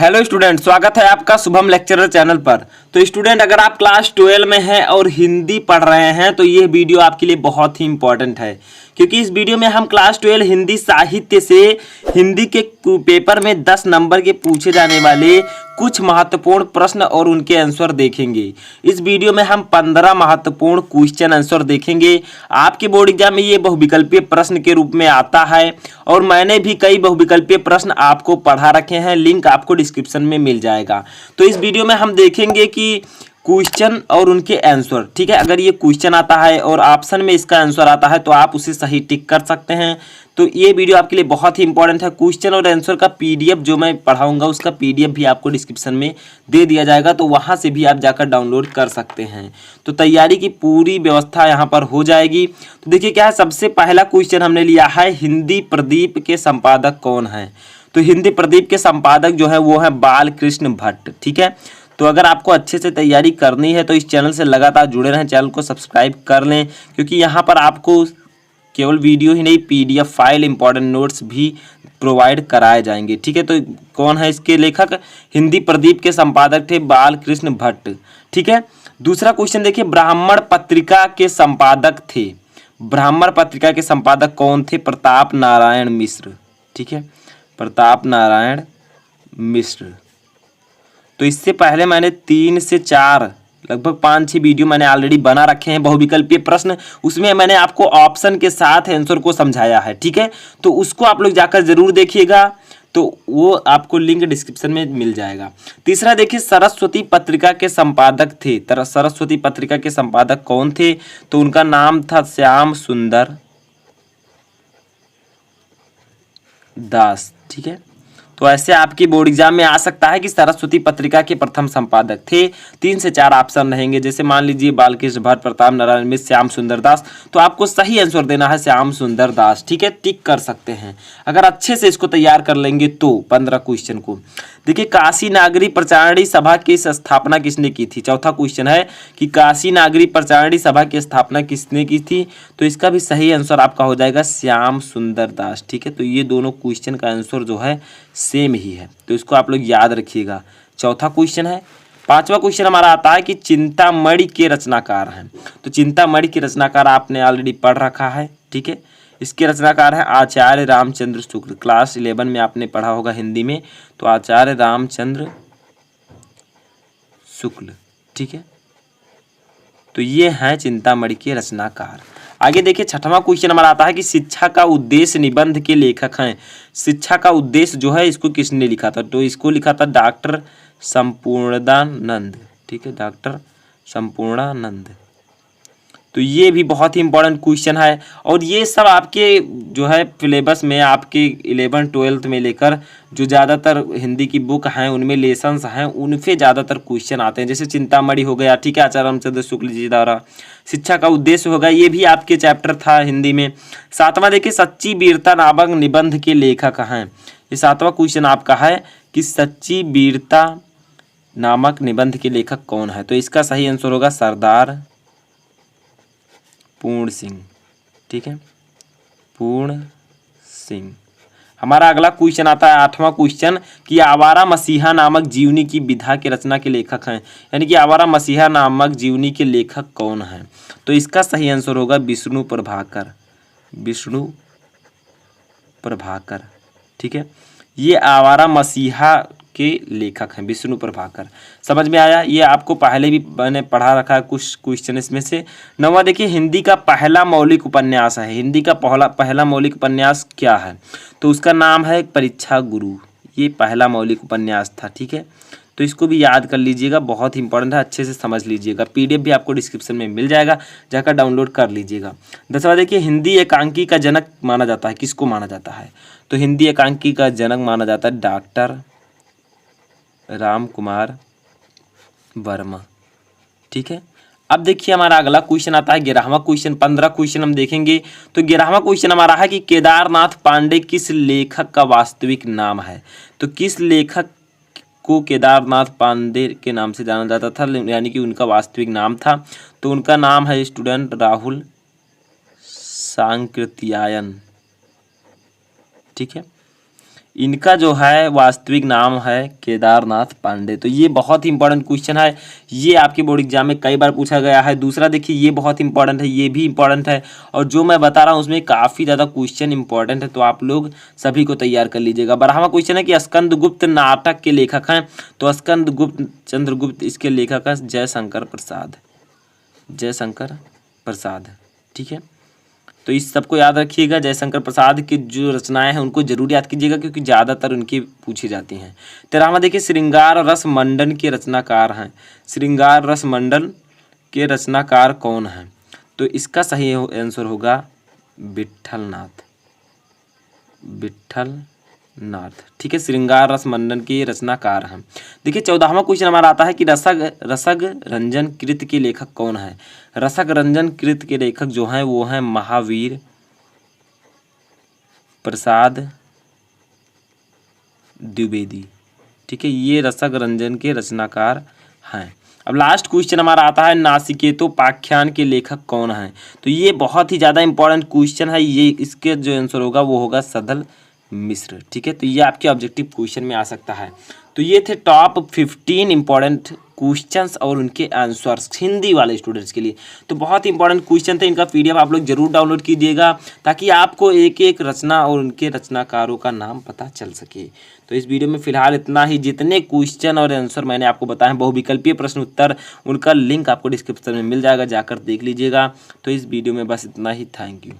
Hello student, स्वागत है आपका शुभम लेक्चरर चैनल पर। तो स्टूडेंट, अगर आप क्लास 12 में हैं और हिंदी पढ़ रहे हैं तो ये वीडियो आपके लिए बहुत ही इंपॉर्टेंट है, क्योंकि इस वीडियो में हम क्लास 12 हिंदी साहित्य से हिंदी के पेपर में 10 नंबर के पूछे जाने वाले कुछ महत्वपूर्ण प्रश्न और उनके आंसर देखेंगे। इस वीडियो में हम 15 महत्वपूर्ण क्वेश्चन आंसर देखेंगे। आपके बोर्ड एग्जाम में ये बहुविकल्पीय प्रश्न के रूप में आता है और मैंने भी कई बहुविकल्पीय प्रश्न आपको पढ़ा रखे हैं, लिंक आपको डिस्क्रिप्शन में मिल जाएगा। तो इस वीडियो में हम देखेंगे कि क्वेश्चन और उनके आंसर, ठीक है। अगर ये क्वेश्चन आता है और ऑप्शन में इसका आंसर आता है तो आप उसे सही टिक कर सकते हैं। तो ये वीडियो आपके लिए बहुत ही इंपॉर्टेंट है। क्वेश्चन और आंसर का पीडीएफ जो मैं पढ़ाऊंगा उसका पीडीएफ भी आपको डिस्क्रिप्शन में दे दिया जाएगा, तो वहां से भी आप जाकर डाउनलोड कर सकते हैं। तो तैयारी की पूरी व्यवस्था यहाँ पर हो जाएगी। तो देखिए क्या है, सबसे पहला क्वेश्चन हमने लिया है, हिंदी प्रदीप के संपादक कौन है। तो हिंदी प्रदीप के संपादक जो है वो है बालकृष्ण भट्ट, ठीक है। तो अगर आपको अच्छे से तैयारी करनी है तो इस चैनल से लगातार जुड़े रहें, चैनल को सब्सक्राइब कर लें, क्योंकि यहाँ पर आपको केवल वीडियो ही नहीं पीडीएफ फाइल इंपॉर्टेंट नोट्स भी प्रोवाइड कराए जाएंगे, ठीक है। तो कौन है इसके लेखक, हिंदी प्रदीप के संपादक थे बालकृष्ण भट्ट, ठीक है। दूसरा क्वेश्चन देखिए, ब्राह्मण पत्रिका के संपादक थे, ब्राह्मण पत्रिका के संपादक कौन थे, प्रताप नारायण मिश्र, ठीक है, प्रताप नारायण मिश्र। तो इससे पहले मैंने 3 से 4 लगभग 5-6 वीडियो मैंने ऑलरेडी बना रखे हैं बहुविकल्पीय प्रश्न, उसमें मैंने आपको ऑप्शन के साथ आंसर को समझाया है, ठीक है। तो उसको आप लोग जाकर जरूर देखिएगा, तो वो आपको लिंक डिस्क्रिप्शन में मिल जाएगा। तीसरा देखिए, सरस्वती पत्रिका के संपादक थे, सरस्वती पत्रिका के संपादक कौन थे, तो उनका नाम था श्याम सुंदर दास, ठीक है। तो ऐसे आपकी बोर्ड एग्जाम में आ सकता है कि सरस्वती पत्रिका के प्रथम संपादक थे। 3 से 4 ऑप्शन रहेंगे, जैसे मान लीजिए बालकृष्ण भट्ट, प्रताप नारायण मिश्र, श्याम सुंदर दास। तो आपको सही आंसर देना है श्याम सुंदर दास, ठीक है, टिक कर सकते हैं। अगर अच्छे से इसको तैयार कर लेंगे तो 15 क्वेश्चन को। देखिए, काशी नागरी प्रचारणी सभा की स्थापना किसने की थी। चौथा क्वेश्चन है कि काशी नागरी प्रचारणी सभा की स्थापना किसने की थी, तो इसका भी सही आंसर आपका हो जाएगा श्याम सुंदर दास, ठीक है। तो ये दोनों क्वेश्चन का आंसर जो है सेम ही है, तो इसको आप लोग याद रखिएगा। चौथा क्वेश्चन है। पांचवा क्वेश्चन हमारा आता है कि चिंतामणि के रचनाकार हैं। तो चिंतामणि के रचनाकार आपने ऑलरेडी पढ़ रखा है, ठीक है। इसके रचनाकार हैं आचार्य रामचंद्र शुक्ल, क्लास 11 में आपने पढ़ा होगा हिंदी में। तो आचार्य रामचंद्र शुक्ल, ठीक है। तो ये हैं चिंतामणि के रचनाकार। आगे देखिए, छठवां क्वेश्चन हमारा आता है कि शिक्षा का उद्देश्य निबंध के लेखक हैं। शिक्षा का उद्देश्य जो है इसको किसने लिखा था, तो इसको लिखा था डॉक्टर संपूर्णानंद, ठीक है, डॉक्टर संपूर्णानंद। तो ये भी बहुत ही इंपॉर्टेंट क्वेश्चन है, और ये सब आपके जो है सिलेबस में आपके 11 12 में लेकर जो ज़्यादातर हिंदी की बुक हैं उनमें लेसन्स हैं उनसे ज़्यादातर क्वेश्चन आते हैं। जैसे चिंतामणि हो गया, ठीक है, आचार्य रामचंद्र शुक्ल जी द्वारा। शिक्षा का उद्देश्य होगा, ये भी आपके चैप्टर था हिंदी में। 7वां देखिए, सच्ची वीरता नामक निबंध के लेखक हैं। ये 7वां क्वेश्चन आपका है कि सच्ची वीरता नामक निबंध के लेखक कौन है, तो इसका सही आंसर होगा सरदार पूर्ण सिंह, ठीक है, पूर्ण सिंह। हमारा अगला क्वेश्चन आता है 8वां क्वेश्चन कि आवारा मसीहा नामक जीवनी की विधा के रचना के लेखक हैं, यानी कि आवारा मसीहा नामक जीवनी के लेखक कौन हैं, तो इसका सही आंसर होगा विष्णु प्रभाकर, विष्णु प्रभाकर, ठीक है। ये आवारा मसीहा के लेखक हैं विष्णु प्रभाकर। समझ में आया, ये आपको पहले भी मैंने पढ़ा रखा है कुछ क्वेश्चन इसमें से। 9वां देखिए, हिंदी का पहला मौलिक उपन्यास है। हिंदी का पहला मौलिक उपन्यास क्या है, तो उसका नाम है परीक्षा गुरु। ये पहला मौलिक उपन्यास था, ठीक है। तो इसको भी याद कर लीजिएगा, बहुत ही इंपॉर्टेंट है, अच्छे से समझ लीजिएगा। पीडीएफ भी आपको डिस्क्रिप्शन में मिल जाएगा, जाकर डाउनलोड कर लीजिएगा। 10वां देखिए, हिंदी एकांकी का जनक माना जाता है, किसको माना जाता है, तो हिंदी एकांकी का जनक माना जाता है डॉक्टर राम कुमार वर्मा, ठीक है। अब देखिए, हमारा अगला क्वेश्चन आता है 11वां क्वेश्चन। 15 क्वेश्चन हम देखेंगे। तो 11वां क्वेश्चन हमारा है कि केदारनाथ पांडे किस लेखक का वास्तविक नाम है, तो किस लेखक को केदारनाथ पांडे के नाम से जाना जाता था, यानी कि उनका वास्तविक नाम था, तो उनका नाम है स्टूडेंट राहुल सांकृत्यायन, ठीक है। इनका जो है वास्तविक नाम है केदारनाथ पांडे। तो ये बहुत ही इंपॉर्टेंट क्वेश्चन है, ये आपके बोर्ड एग्जाम में कई बार पूछा गया है। दूसरा देखिए ये बहुत इंपॉर्टेंट है, ये भी इंपॉर्टेंट है, और जो मैं बता रहा हूँ उसमें काफ़ी ज़्यादा क्वेश्चन इंपॉर्टेंट है, तो आप लोग सभी को तैयार कर लीजिएगा। 12वां क्वेश्चन है कि स्कंदगुप्त नाटक के लेखक हैं, तो स्कंदगुप्त चंद्रगुप्त इसके लेखक है जयशंकर प्रसाद, जयशंकर प्रसाद। ठीक है, तो इस सबको याद रखिएगा। जयशंकर प्रसाद की जो रचनाएं हैं उनको जरूर याद कीजिएगा, क्योंकि ज़्यादातर उनकी पूछी जाती हैं। 13वां देखिए श्रृंगार रस मंडन के रचनाकार हैं, श्रृंगार रस मंडल के रचनाकार कौन हैं? तो इसका सही आंसर होगा विट्ठलनाथ, विट्ठलनाथ। ठीक है, श्रृंगार रस मंडन के रचनाकार हैं। देखिए 14वां क्वेश्चन हमारा आता है कि रसग रंजन कृत के लेखक कौन है? रसग रंजन कृत के लेखक जो हैं वो हैं महावीर प्रसाद द्विवेदी। ठीक है, ये रसग रंजन के रचनाकार हैं। अब लास्ट क्वेश्चन हमारा आता है नासिकेतोपाख्यान के लेखक कौन हैं? तो ये बहुत ही ज़्यादा इंपॉर्टेंट क्वेश्चन है, ये इसके जो आंसर होगा वो होगा सदल मिश्र। ठीक है, तो ये आपके ऑब्जेक्टिव क्वेश्चन में आ सकता है। तो ये थे टॉप 15 इंपॉर्टेंट क्वेश्चंस और उनके आंसर्स हिंदी वाले स्टूडेंट्स के लिए। तो बहुत ही इंपॉर्टेंट क्वेश्चन थे, इनका पीडीएफ आप लोग जरूर डाउनलोड कीजिएगा, ताकि आपको एक एक रचना और उनके रचनाकारों का नाम पता चल सके। तो इस वीडियो में फिलहाल इतना ही। जितने क्वेश्चन और आंसर मैंने आपको बताए हैं बहुविकल्पीय प्रश्न उत्तर, उनका लिंक आपको डिस्क्रिप्शन में मिल जाएगा, जाकर देख लीजिएगा। तो इस वीडियो में बस इतना ही। Thank you.